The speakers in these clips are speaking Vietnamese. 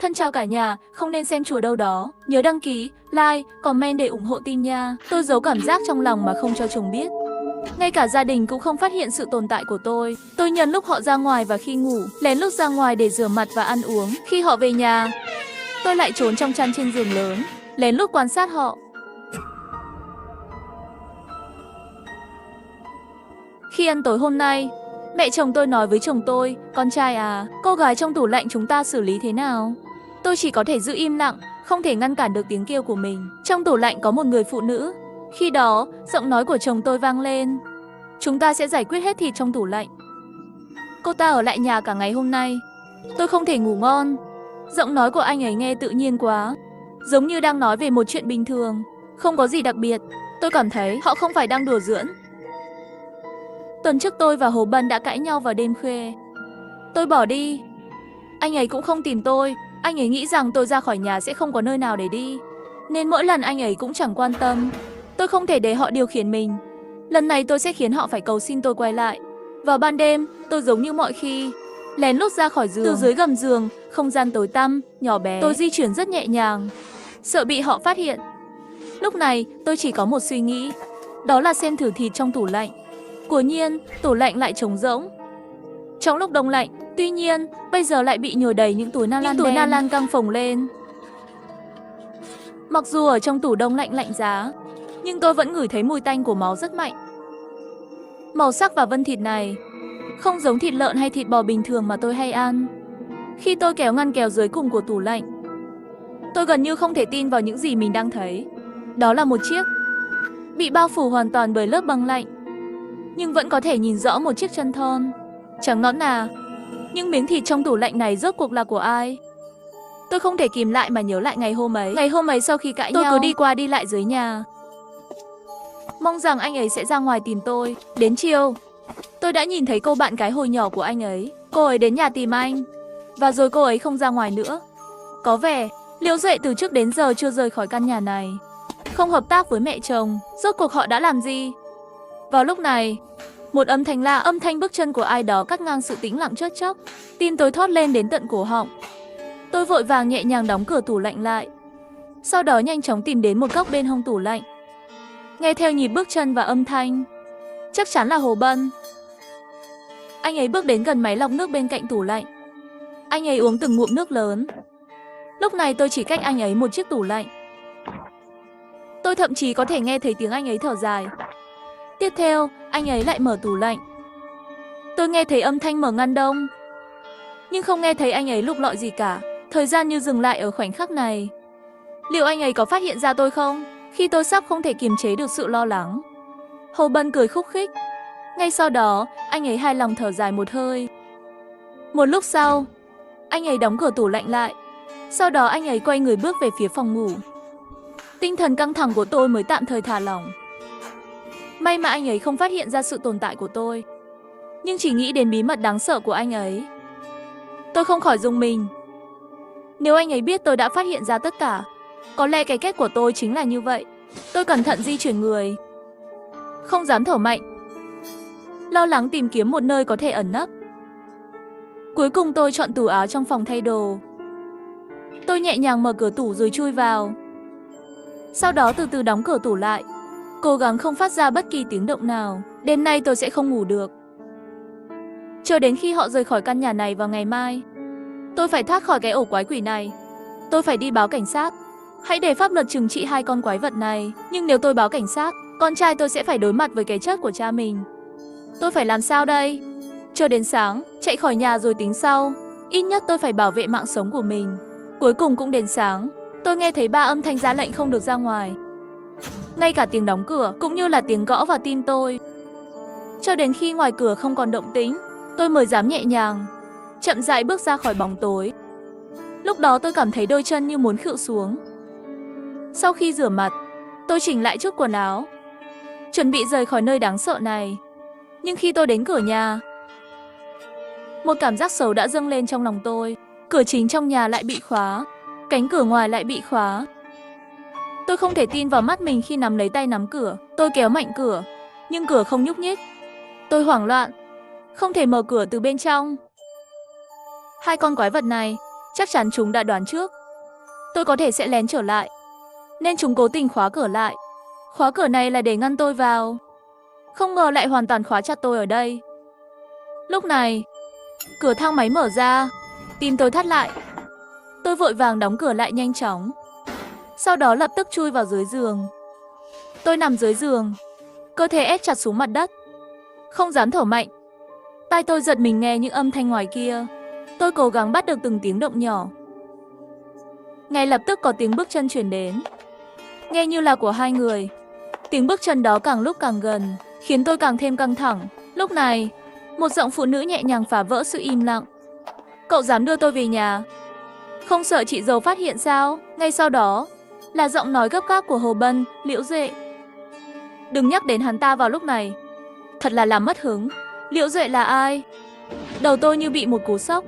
Thân chào cả nhà, không nên xem chùa đâu đó. Nhớ đăng ký, like, comment để ủng hộ team nha. Tôi giấu cảm giác trong lòng mà không cho chồng biết. Ngay cả gia đình cũng không phát hiện sự tồn tại của tôi. Tôi nhân lúc họ ra ngoài và khi ngủ, lén lút ra ngoài để rửa mặt và ăn uống. Khi họ về nhà, tôi lại trốn trong chăn trên giường lớn, lén lút quan sát họ. Khi ăn tối hôm nay, mẹ chồng tôi nói với chồng tôi, con trai à, cô gái trong tủ lạnh chúng ta xử lý thế nào? Tôi chỉ có thể giữ im lặng, không thể ngăn cản được tiếng kêu của mình. Trong tủ lạnh có một người phụ nữ. Khi đó, giọng nói của chồng tôi vang lên. Chúng ta sẽ giải quyết hết thịt trong tủ lạnh. Cô ta ở lại nhà cả ngày hôm nay. Tôi không thể ngủ ngon. Giọng nói của anh ấy nghe tự nhiên quá, giống như đang nói về một chuyện bình thường, không có gì đặc biệt. Tôi cảm thấy họ không phải đang đùa giỡn. Tuần trước tôi và Hồ Bân đã cãi nhau vào đêm khuya. Tôi bỏ đi. Anh ấy cũng không tìm tôi. Anh ấy nghĩ rằng tôi ra khỏi nhà sẽ không có nơi nào để đi, nên mỗi lần anh ấy cũng chẳng quan tâm. Tôi không thể để họ điều khiển mình. Lần này tôi sẽ khiến họ phải cầu xin tôi quay lại. Vào ban đêm, tôi giống như mọi khi, lén lút ra khỏi giường. Từ dưới gầm giường, không gian tối tăm, nhỏ bé, tôi di chuyển rất nhẹ nhàng, sợ bị họ phát hiện. Lúc này, tôi chỉ có một suy nghĩ, đó là xem thử thịt trong tủ lạnh. Quả nhiên, tủ lạnh lại trống rỗng. Trong lúc đông lạnh, tuy nhiên, bây giờ lại bị nhồi đầy những túi na lan căng phồng lên. Mặc dù ở trong tủ đông lạnh lạnh giá, nhưng tôi vẫn ngửi thấy mùi tanh của máu rất mạnh. Màu sắc và vân thịt này không giống thịt lợn hay thịt bò bình thường mà tôi hay ăn. Khi tôi kéo ngăn kéo dưới cùng của tủ lạnh, tôi gần như không thể tin vào những gì mình đang thấy. Đó là một chiếc bị bao phủ hoàn toàn bởi lớp băng lạnh, nhưng vẫn có thể nhìn rõ một chiếc chân thon trắng nõn nà. Nhưng miếng thịt trong tủ lạnh này rốt cuộc là của ai? Tôi không thể kìm lại mà nhớ lại ngày hôm ấy. Ngày hôm ấy sau khi cãi nhau, tôi cứ đi qua đi lại dưới nhà, mong rằng anh ấy sẽ ra ngoài tìm tôi. Đến chiều, tôi đã nhìn thấy cô bạn gái hồi nhỏ của anh ấy. Cô ấy đến nhà tìm anh, và rồi cô ấy không ra ngoài nữa. Có vẻ Liễu Duệ từ trước đến giờ chưa rời khỏi căn nhà này, không hợp tác với mẹ chồng. Rốt cuộc họ đã làm gì? Vào lúc này, một âm thanh lạ, âm thanh bước chân của ai đó cắt ngang sự tĩnh lặng chớt chốc. Tim tôi thót lên đến tận cổ họng. Tôi vội vàng nhẹ nhàng đóng cửa tủ lạnh lại, sau đó nhanh chóng tìm đến một góc bên hông tủ lạnh. Nghe theo nhịp bước chân và âm thanh, chắc chắn là Hồ Bân. Anh ấy bước đến gần máy lọc nước bên cạnh tủ lạnh. Anh ấy uống từng ngụm nước lớn. Lúc này tôi chỉ cách anh ấy một chiếc tủ lạnh. Tôi thậm chí có thể nghe thấy tiếng anh ấy thở dài. Tiếp theo, anh ấy lại mở tủ lạnh. Tôi nghe thấy âm thanh mở ngăn đông, nhưng không nghe thấy anh ấy lục lọi gì cả. Thời gian như dừng lại ở khoảnh khắc này. Liệu anh ấy có phát hiện ra tôi không? Khi tôi sắp không thể kiềm chế được sự lo lắng, Hồ Bân cười khúc khích. Ngay sau đó, anh ấy hài lòng thở dài một hơi. Một lúc sau, anh ấy đóng cửa tủ lạnh lại. Sau đó anh ấy quay người bước về phía phòng ngủ. Tinh thần căng thẳng của tôi mới tạm thời thả lỏng. May mà anh ấy không phát hiện ra sự tồn tại của tôi. Nhưng chỉ nghĩ đến bí mật đáng sợ của anh ấy, tôi không khỏi rùng mình. Nếu anh ấy biết tôi đã phát hiện ra tất cả, có lẽ cái kết của tôi chính là như vậy. Tôi cẩn thận di chuyển người, không dám thở mạnh, lo lắng tìm kiếm một nơi có thể ẩn nấp. Cuối cùng tôi chọn tủ áo trong phòng thay đồ. Tôi nhẹ nhàng mở cửa tủ rồi chui vào. Sau đó từ từ đóng cửa tủ lại, cố gắng không phát ra bất kỳ tiếng động nào. Đêm nay tôi sẽ không ngủ được. Chờ đến khi họ rời khỏi căn nhà này vào ngày mai, tôi phải thoát khỏi cái ổ quái quỷ này. Tôi phải đi báo cảnh sát. Hãy để pháp luật trừng trị hai con quái vật này. Nhưng nếu tôi báo cảnh sát, con trai tôi sẽ phải đối mặt với cái chết của cha mình. Tôi phải làm sao đây? Chờ đến sáng, chạy khỏi nhà rồi tính sau. Ít nhất tôi phải bảo vệ mạng sống của mình. Cuối cùng cũng đến sáng, tôi nghe thấy 3 âm thanh ra lệnh không được ra ngoài. Ngay cả tiếng đóng cửa cũng như là tiếng gõ vào tim tôi. Cho đến khi ngoài cửa không còn động tĩnh, tôi mới dám nhẹ nhàng, chậm rãi bước ra khỏi bóng tối. Lúc đó tôi cảm thấy đôi chân như muốn khuỵu xuống. Sau khi rửa mặt, tôi chỉnh lại chút quần áo, chuẩn bị rời khỏi nơi đáng sợ này. Nhưng khi tôi đến cửa nhà, một cảm giác xấu đã dâng lên trong lòng tôi. Cửa chính trong nhà lại bị khóa, cánh cửa ngoài lại bị khóa. Tôi không thể tin vào mắt mình khi nắm lấy tay nắm cửa. Tôi kéo mạnh cửa, nhưng cửa không nhúc nhích. Tôi hoảng loạn, không thể mở cửa từ bên trong. Hai con quái vật này Chắc chắn chúng đã đoán trước tôi có thể sẽ lén trở lại, nên chúng cố tình khóa cửa lại. Khóa cửa này là để ngăn tôi vào, không ngờ lại hoàn toàn khóa chặt tôi ở đây. Lúc này, cửa thang máy mở ra, tim tôi thắt lại. Tôi vội vàng đóng cửa lại nhanh chóng, sau đó lập tức chui vào dưới giường. Tôi nằm dưới giường, cơ thể ép chặt xuống mặt đất, không dám thở mạnh. Tai tôi giật mình nghe những âm thanh ngoài kia. Tôi cố gắng bắt được từng tiếng động nhỏ. Ngay lập tức có tiếng bước chân chuyển đến, nghe như là của hai người. Tiếng bước chân đó càng lúc càng gần, khiến tôi càng thêm căng thẳng. Lúc này, một giọng phụ nữ nhẹ nhàng phá vỡ sự im lặng. Cậu dám đưa tôi về nhà? Không sợ chị dâu phát hiện sao? Ngay sau đó là giọng nói gấp gáp của Hồ Bân, Liễu Duệ. Đừng nhắc đến hắn ta vào lúc này, thật là làm mất hứng. Liễu Duệ là ai? Đầu tôi như bị một cú sốc.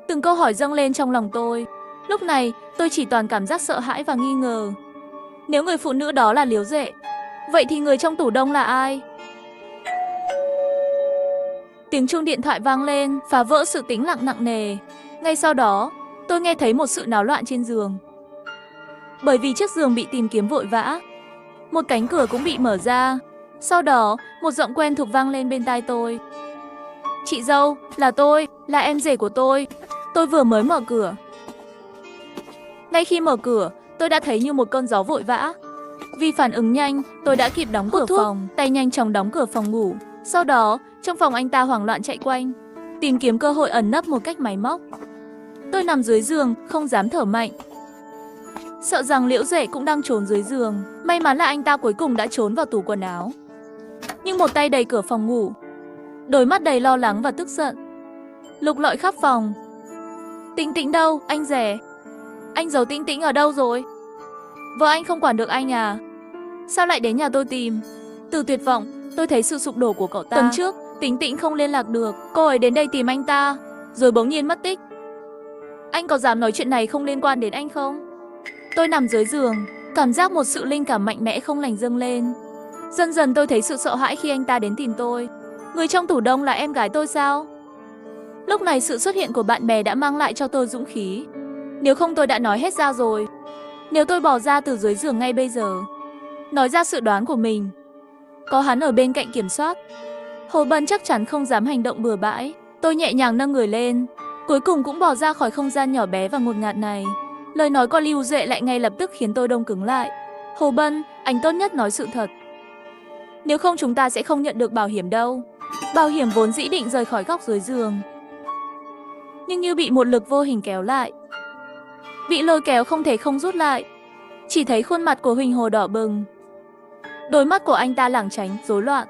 Từng câu hỏi dâng lên trong lòng tôi. Lúc này tôi chỉ toàn cảm giác sợ hãi và nghi ngờ. Nếu người phụ nữ đó là Liễu Duệ, vậy thì người trong tủ đông là ai? Tiếng chuông điện thoại vang lên, phá vỡ sự tĩnh lặng nặng nề. Ngay sau đó, tôi nghe thấy một sự náo loạn trên giường. Bởi vì chiếc giường bị tìm kiếm vội vã, một cánh cửa cũng bị mở ra. Sau đó, một giọng quen thuộc vang lên bên tai tôi. Chị dâu, là tôi, là em rể của tôi. Tôi vừa mới mở cửa. Ngay khi mở cửa, tôi đã thấy như một cơn gió vội vã. Vì phản ứng nhanh, tôi đã kịp đóng cửa phòng, tay nhanh chóng đóng cửa phòng ngủ. Sau đó, trong phòng anh ta hoảng loạn chạy quanh, tìm kiếm cơ hội ẩn nấp một cách máy móc. Tôi nằm dưới giường, không dám thở mạnh, sợ rằng Liễu Duệ cũng đang trốn dưới giường. May mắn là anh ta cuối cùng đã trốn vào tủ quần áo. Nhưng một tay đẩy cửa phòng ngủ, đôi mắt đầy lo lắng và tức giận, lục lọi khắp phòng. Tĩnh Tĩnh đâu, anh rể? Anh giấu Tĩnh Tĩnh ở đâu rồi? Vợ anh không quản được anh à? Sao lại đến nhà tôi tìm? Từ tuyệt vọng, tôi thấy sự sụp đổ của cậu ta. Tuần trước, Tĩnh Tĩnh không liên lạc được, cô ấy đến đây tìm anh ta, rồi bỗng nhiên mất tích. Anh có dám nói chuyện này không liên quan đến anh không? Tôi nằm dưới giường, cảm giác một sự linh cảm mạnh mẽ không lành dâng lên. Dần dần tôi thấy sự sợ hãi khi anh ta đến tìm tôi. Người trong tủ đông là em gái tôi sao? Lúc này sự xuất hiện của bạn bè đã mang lại cho tôi dũng khí. Nếu không tôi đã nói hết ra rồi. Nếu tôi bỏ ra từ dưới giường ngay bây giờ, nói ra sự đoán của mình, có hắn ở bên cạnh kiểm soát, Hồ Bân chắc chắn không dám hành động bừa bãi. Tôi nhẹ nhàng nâng người lên, cuối cùng cũng bỏ ra khỏi không gian nhỏ bé và ngột ngạt này. Lời nói của Liễu Duệ lại ngay lập tức khiến tôi đông cứng lại. Hồ Bân, anh tốt nhất nói sự thật. Nếu không chúng ta sẽ không nhận được bảo hiểm đâu. Bảo hiểm vốn dĩ định rời khỏi góc dưới giường, nhưng như bị một lực vô hình kéo lại, bị lôi kéo không thể không rút lại. Chỉ thấy khuôn mặt của Huỳnh Hồ đỏ bừng, đôi mắt của anh ta lảng tránh, rối loạn.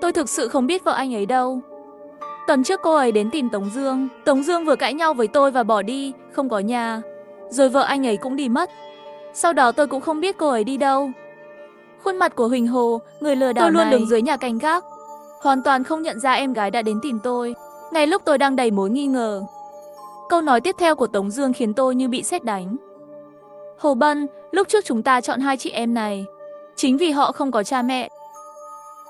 Tôi thực sự không biết vợ anh ấy đâu. Tuần trước cô ấy đến tìm Tống Dương. Tống Dương vừa cãi nhau với tôi và bỏ đi, không có nhà. Rồi vợ anh ấy cũng đi mất. Sau đó tôi cũng không biết cô ấy đi đâu. Khuôn mặt của Huỳnh Hồ, người lừa đảo này, tôi luôn đứng dưới nhà canh gác, hoàn toàn không nhận ra em gái đã đến tìm tôi. Ngay lúc tôi đang đầy mối nghi ngờ, câu nói tiếp theo của Tống Dương khiến tôi như bị sét đánh. Hồ Bân, lúc trước chúng ta chọn hai chị em này chính vì họ không có cha mẹ,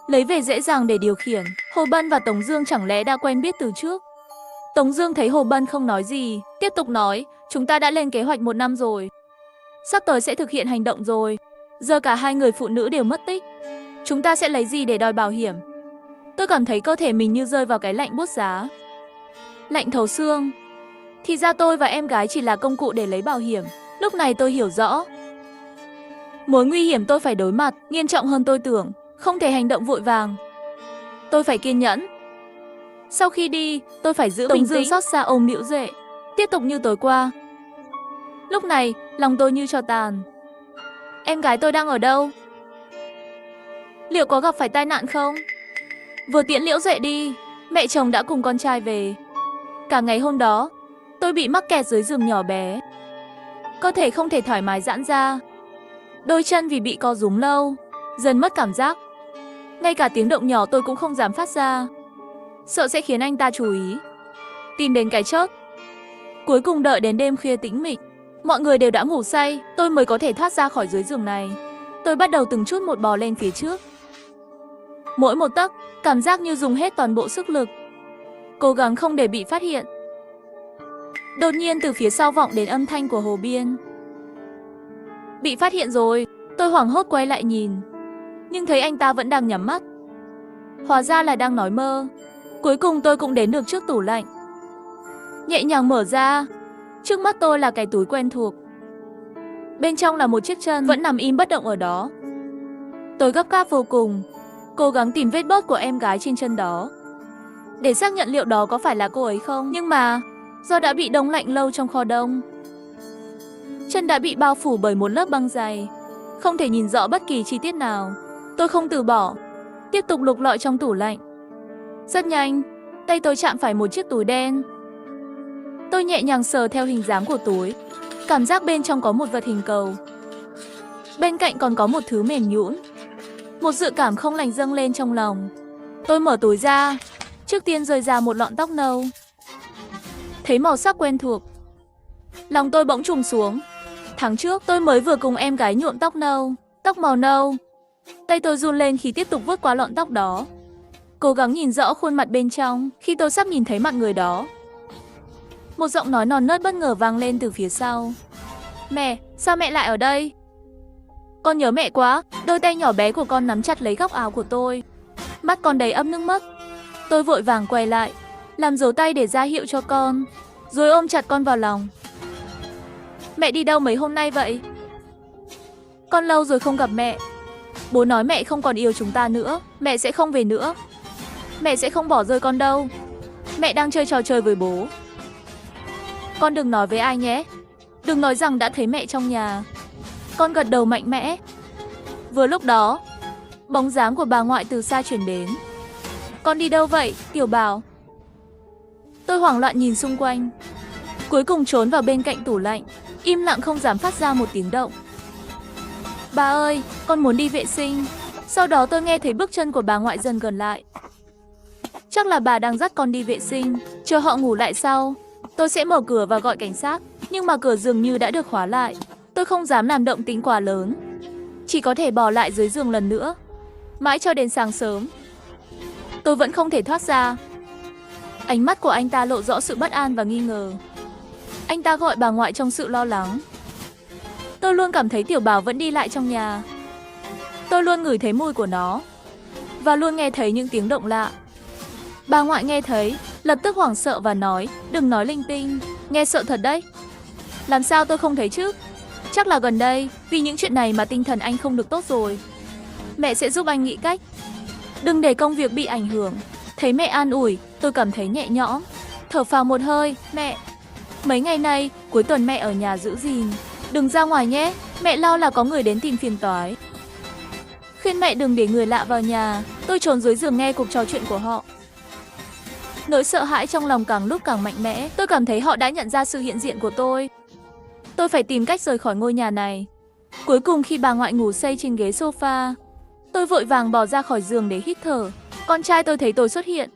lấy về dễ dàng để điều khiển. Hồ Bân và Tống Dương chẳng lẽ đã quen biết từ trước? Tống Dương thấy Hồ Bân không nói gì, tiếp tục nói, chúng ta đã lên kế hoạch 1 năm rồi, sắp tới sẽ thực hiện hành động rồi. Giờ cả hai người phụ nữ đều mất tích, chúng ta sẽ lấy gì để đòi bảo hiểm? Tôi cảm thấy cơ thể mình như rơi vào cái lạnh buốt giá, lạnh thấu xương. Thì ra tôi và em gái chỉ là công cụ để lấy bảo hiểm. Lúc này tôi hiểu rõ, mối nguy hiểm tôi phải đối mặt nghiêm trọng hơn tôi tưởng, không thể hành động vội vàng. Tôi phải kiên nhẫn. Sau khi đi, tôi phải giữ bình tĩnh. Xót xa ôm Liễu Duệ, tiếp tục như tối qua. Lúc này, lòng tôi như tro tàn. Em gái tôi đang ở đâu? Liệu có gặp phải tai nạn không? Vừa tiễn Liễu Duệ đi, mẹ chồng đã cùng con trai về. Cả ngày hôm đó, tôi bị mắc kẹt dưới giường nhỏ bé, cơ thể không thể thoải mái giãn ra, đôi chân vì bị co rúm lâu, dần mất cảm giác. Ngay cả tiếng động nhỏ tôi cũng không dám phát ra, sợ sẽ khiến anh ta chú ý, tìm đến cái chốt. Cuối cùng đợi đến đêm khuya tĩnh mịch, mọi người đều đã ngủ say, tôi mới có thể thoát ra khỏi dưới giường này. Tôi bắt đầu từng chút một bò lên phía trước. Mỗi một tấc, cảm giác như dùng hết toàn bộ sức lực, cố gắng không để bị phát hiện. Đột nhiên từ phía sau vọng đến âm thanh của Hồ Biên. Bị phát hiện rồi, tôi hoảng hốt quay lại nhìn. Nhưng thấy anh ta vẫn đang nhắm mắt. Hóa ra là đang nói mơ. Cuối cùng tôi cũng đến được trước tủ lạnh. Nhẹ nhàng mở ra. Trước mắt tôi là cái túi quen thuộc. Bên trong là một chiếc chân vẫn nằm im bất động ở đó. Tôi gấp gáp vô cùng, cố gắng tìm vết bớt của em gái trên chân đó, để xác nhận liệu đó có phải là cô ấy không. Nhưng mà do đã bị đông lạnh lâu trong kho đông, chân đã bị bao phủ bởi một lớp băng dày, không thể nhìn rõ bất kỳ chi tiết nào. Tôi không từ bỏ, tiếp tục lục lọi trong tủ lạnh. Rất nhanh, tay tôi chạm phải một chiếc túi đen. Tôi nhẹ nhàng sờ theo hình dáng của túi, cảm giác bên trong có một vật hình cầu. Bên cạnh còn có một thứ mềm nhũn. Một dự cảm không lành dâng lên trong lòng. Tôi mở túi ra, trước tiên rơi ra một lọn tóc nâu. Thấy màu sắc quen thuộc, lòng tôi bỗng trùng xuống. Tháng trước tôi mới vừa cùng em gái nhuộm tóc màu nâu. Tay tôi run lên khi tiếp tục vuốt qua lọn tóc đó, cố gắng nhìn rõ khuôn mặt bên trong. Khi tôi sắp nhìn thấy mặt người đó, một giọng nói non nớt bất ngờ vang lên từ phía sau. Mẹ, sao mẹ lại ở đây? Con nhớ mẹ quá. Đôi tay nhỏ bé của con nắm chặt lấy góc áo của tôi, mắt con đầy ấm nước mắt. Tôi vội vàng quay lại, làm dấu tay để ra hiệu cho con, rồi ôm chặt con vào lòng. Mẹ đi đâu mấy hôm nay vậy? Con lâu rồi không gặp mẹ. Bố nói mẹ không còn yêu chúng ta nữa. Mẹ sẽ không về nữa. Mẹ sẽ không bỏ rơi con đâu. Mẹ đang chơi trò chơi với bố. Con đừng nói với ai nhé. Đừng nói rằng đã thấy mẹ trong nhà. Con gật đầu mạnh mẽ. Vừa lúc đó, bóng dáng của bà ngoại từ xa chuyển đến. Con đi đâu vậy, Tiểu Bảo? Tôi hoảng loạn nhìn xung quanh, cuối cùng trốn vào bên cạnh tủ lạnh, im lặng không dám phát ra một tiếng động. Bà ơi, con muốn đi vệ sinh. Sau đó tôi nghe thấy bước chân của bà ngoại dần gần lại. Chắc là bà đang dắt con đi vệ sinh, chờ họ ngủ lại sau. Tôi sẽ mở cửa và gọi cảnh sát, nhưng mà cửa dường như đã được khóa lại. Tôi không dám làm động tĩnh quá lớn, chỉ có thể bò lại dưới giường lần nữa. Mãi cho đến sáng sớm, tôi vẫn không thể thoát ra. Ánh mắt của anh ta lộ rõ sự bất an và nghi ngờ. Anh ta gọi bà ngoại trong sự lo lắng. Tôi luôn cảm thấy Tiểu Bảo vẫn đi lại trong nhà. Tôi luôn ngửi thấy mùi của nó, và luôn nghe thấy những tiếng động lạ. Bà ngoại nghe thấy, lập tức hoảng sợ và nói, đừng nói linh tinh, nghe sợ thật đấy. Làm sao tôi không thấy chứ? Chắc là gần đây, vì những chuyện này mà tinh thần anh không được tốt rồi. Mẹ sẽ giúp anh nghĩ cách, đừng để công việc bị ảnh hưởng. Thấy mẹ an ủi, tôi cảm thấy nhẹ nhõm, thở phào một hơi. Mẹ, mấy ngày nay, cuối tuần mẹ ở nhà giữ gìn, đừng ra ngoài nhé. Mẹ lo là có người đến tìm phiền toái. Khuyên mẹ đừng để người lạ vào nhà. Tôi trốn dưới giường nghe cuộc trò chuyện của họ. Nỗi sợ hãi trong lòng càng lúc càng mạnh mẽ. Tôi cảm thấy họ đã nhận ra sự hiện diện của tôi. Tôi phải tìm cách rời khỏi ngôi nhà này. Cuối cùng khi bà ngoại ngủ say trên ghế sofa, tôi vội vàng bò ra khỏi giường để hít thở. Con trai tôi thấy tôi xuất hiện,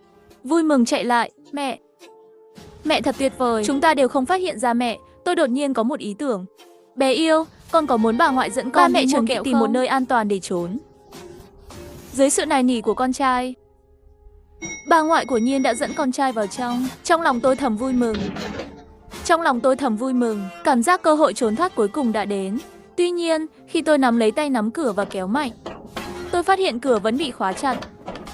vui mừng chạy lại. Mẹ, mẹ thật tuyệt vời. Chúng ta đều không phát hiện ra mẹ. Tôi đột nhiên có một ý tưởng. Bé yêu, con có muốn bà ngoại dẫn con mẹ chuẩn bị tìm một nơi an toàn để trốn? Dưới sự nài nỉ của con trai, bà ngoại của Nhiên đã dẫn con trai vào trong. Trong lòng tôi thầm vui mừng. Cảm giác cơ hội trốn thoát cuối cùng đã đến. Tuy nhiên, khi tôi nắm lấy tay nắm cửa và kéo mạnh, tôi phát hiện cửa vẫn bị khóa chặt.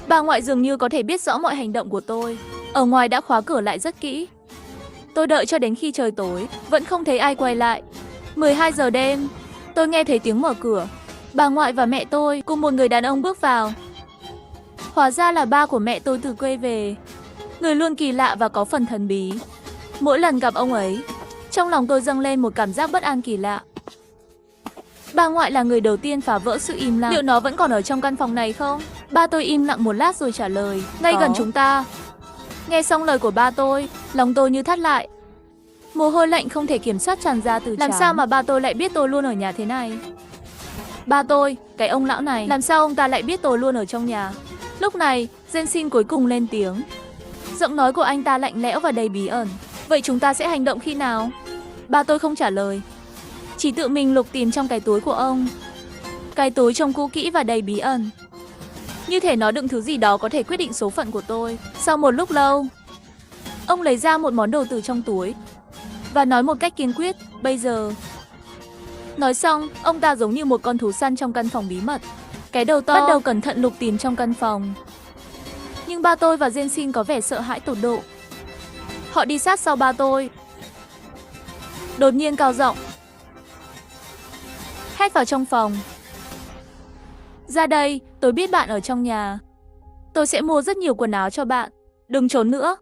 Bà ngoại dường như có thể biết rõ mọi hành động của tôi. Ở ngoài đã khóa cửa lại rất kỹ. Tôi đợi cho đến khi trời tối, vẫn không thấy ai quay lại. 12 giờ đêm, tôi nghe thấy tiếng mở cửa. Bà ngoại và mẹ tôi cùng một người đàn ông bước vào. Hóa ra là ba của mẹ tôi từ quê về, người luôn kỳ lạ và có phần thần bí. Mỗi lần gặp ông ấy, trong lòng tôi dâng lên một cảm giác bất an kỳ lạ. Bà ngoại là người đầu tiên phá vỡ sự im lặng. Liệu nó vẫn còn ở trong căn phòng này không? Ba tôi im lặng một lát rồi trả lời, ngay gần chúng ta. Nghe xong lời của ba tôi, lòng tôi như thắt lại. Mồ hôi lạnh không thể kiểm soát tràn ra từ trán. Làm sao mà ba tôi lại biết tôi luôn ở nhà thế này? Ba tôi, cái ông lão này, làm sao ông ta lại biết tôi luôn ở trong nhà? Lúc này, Jensin cuối cùng lên tiếng. Giọng nói của anh ta lạnh lẽo và đầy bí ẩn. Vậy chúng ta sẽ hành động khi nào? Ba tôi không trả lời, chỉ tự mình lục tìm trong cái túi của ông. Cái túi trông cũ kỹ và đầy bí ẩn, như thể nó đựng thứ gì đó có thể quyết định số phận của tôi. Sau một lúc lâu, ông lấy ra một món đồ từ trong túi. và nói một cách kiên quyết, bây giờ. Nói xong, ông ta giống như một con thú săn trong căn phòng bí mật. Cái đầu to bắt đầu cẩn thận lục tìm trong căn phòng. Nhưng ba tôi và Jenshin có vẻ sợ hãi tột độ. Họ đi sát sau ba tôi. Đột nhiên cao giọng hét vào trong phòng. Ra đây, tôi biết bạn ở trong nhà. Tôi sẽ mua rất nhiều quần áo cho bạn. Đừng trốn nữa.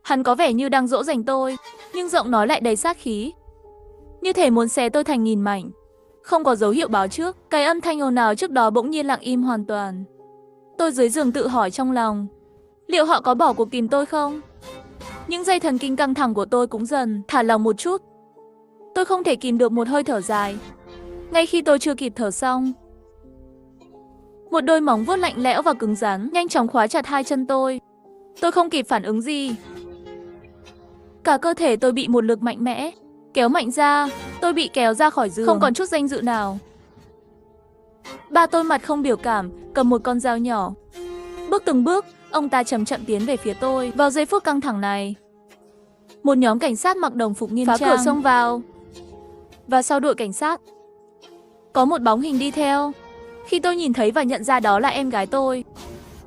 Hắn có vẻ như đang dỗ dành tôi, nhưng giọng nói lại đầy sát khí. Như thể muốn xé tôi thành nghìn mảnh. Không có dấu hiệu báo trước, cái âm thanh ồn ào trước đó bỗng nhiên lặng im hoàn toàn. Tôi dưới giường tự hỏi trong lòng, liệu họ có bỏ cuộc tìm tôi không? Những dây thần kinh căng thẳng của tôi cũng dần thả lỏng một chút. Tôi không thể kìm được một hơi thở dài. Ngay khi tôi chưa kịp thở xong, một đôi móng vuốt lạnh lẽo và cứng rắn nhanh chóng khóa chặt hai chân tôi. Tôi không kịp phản ứng gì. Cả cơ thể tôi bị một lực mạnh mẽ kéo mạnh ra. Tôi bị kéo ra khỏi giường, không còn chút danh dự nào. Ba tôi mặt không biểu cảm, cầm một con dao nhỏ. Bước từng bước, ông ta chậm chậm tiến về phía tôi. Vào giây phút căng thẳng này, một nhóm cảnh sát mặc đồng phục nghiêm trang phá cửa xông vào. Và sau đội cảnh sát, có một bóng hình đi theo. Khi tôi nhìn thấy và nhận ra đó là em gái tôi,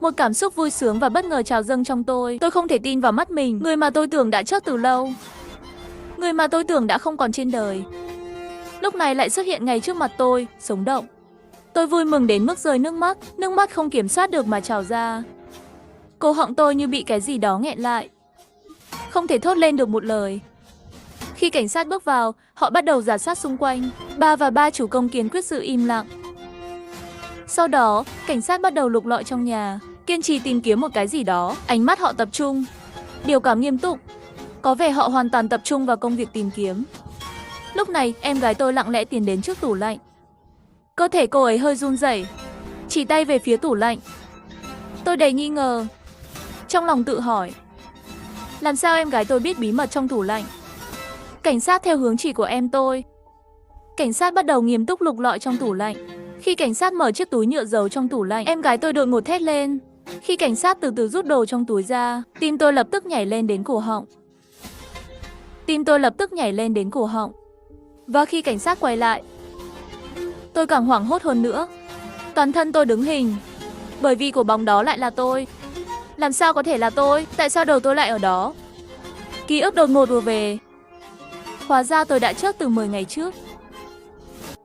một cảm xúc vui sướng và bất ngờ trào dâng trong tôi. Tôi không thể tin vào mắt mình. Người mà tôi tưởng đã chết từ lâu, người mà tôi tưởng đã không còn trên đời, lúc này lại xuất hiện ngay trước mặt tôi, sống động. Tôi vui mừng đến mức rơi nước mắt không kiểm soát được mà trào ra. Cổ họng tôi như bị cái gì đó nghẹn lại, không thể thốt lên được một lời. Khi cảnh sát bước vào, họ bắt đầu rà soát xung quanh. Ba và ba chủ công kiên quyết giữ im lặng. Sau đó, cảnh sát bắt đầu lục lọi trong nhà, kiên trì tìm kiếm một cái gì đó. Ánh mắt họ tập trung, biểu cảm nghiêm túc. Có vẻ họ hoàn toàn tập trung vào công việc tìm kiếm. Lúc này, em gái tôi lặng lẽ tiến đến trước tủ lạnh. Cơ thể cô ấy hơi run rẩy, chỉ tay về phía tủ lạnh. Tôi đầy nghi ngờ, trong lòng tự hỏi, làm sao em gái tôi biết bí mật trong tủ lạnh? Cảnh sát theo hướng chỉ của em tôi. Cảnh sát bắt đầu nghiêm túc lục lọi trong tủ lạnh. Khi cảnh sát mở chiếc túi nhựa giấu trong tủ lạnh, em gái tôi đột ngột thét lên. Khi cảnh sát từ từ rút đồ trong túi ra, tim tôi lập tức nhảy lên đến cổ họng. Và khi cảnh sát quay lại, tôi càng hoảng hốt hơn nữa. Toàn thân tôi đứng hình, bởi vì của bóng đó lại là tôi. Làm sao có thể là tôi? Tại sao đầu tôi lại ở đó? Ký ức đột ngột ùa về. Hóa ra tôi đã chết từ 10 ngày trước.